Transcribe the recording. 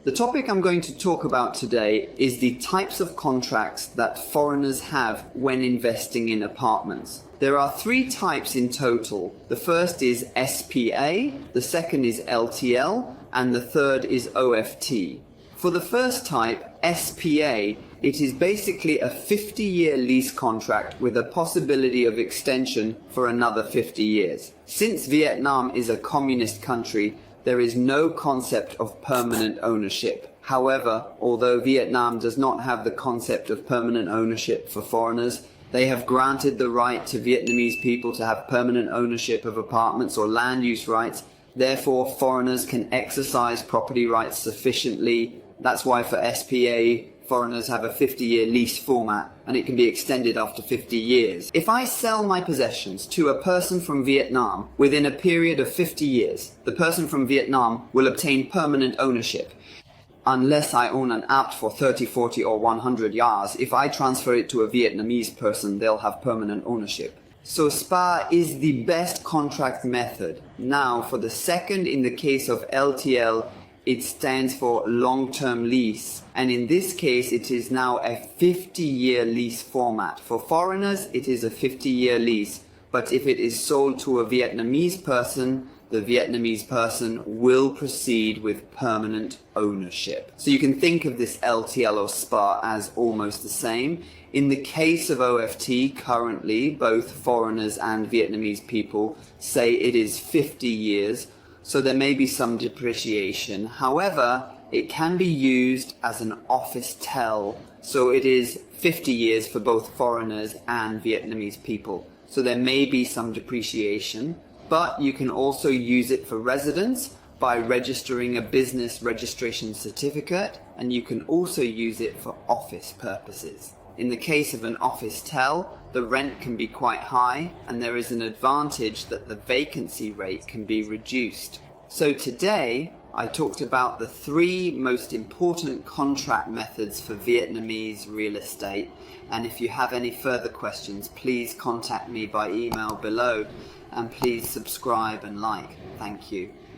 The topic I'm going to talk about today is the types of contracts that foreigners have when investing in apartments. There are three types in total. The first is SPA, the second is LTL, and the third is OFT. For the first type, SPA, it is basically a 50-year lease contract with a possibility of extension for another 50 years. Since Vietnam is a communist country, there is no concept of permanent ownership. However, although Vietnam does not have the concept of permanent ownership for foreigners, they have granted the right to Vietnamese people to have permanent ownership of apartments or land use rights. Therefore, foreigners can exercise property rights sufficiently. That's why for SPA, foreigners have a 50-year lease format, and it can be extended after 50 years. If I sell my possessions to a person from Vietnam within a period of 50 years, the person from Vietnam will obtain permanent ownership. Unless I own an apt for 30, 40 or 100 years, if I transfer it to a Vietnamese person, they'll have permanent ownership. So SPA is the best contract method. Now, for the second, in the case of LTL, it stands for long-term lease, and in this case it is now a 50-year lease format. For foreigners it is a 50-year lease, but if it is sold to a Vietnamese person, the Vietnamese person will proceed with permanent ownership. So you can think of this LTL or SPA as almost the same. In the case of OFT, currently both foreigners and Vietnamese people say it is 50 years, so there may be some depreciation. However, it can be used as an office tell, so it is 50 years for both foreigners and Vietnamese people. So there may be some depreciation, but you can also use it for residents by registering a business registration certificate, and you can also use it for office purposes. In the case of an office tell, the rent can be quite high, and there is an advantage that the vacancy rate can be reduced. So today, I talked about the three most important contract methods for Vietnamese real estate, and if you have any further questions, please contact me by email below, and please subscribe and like. Thank you.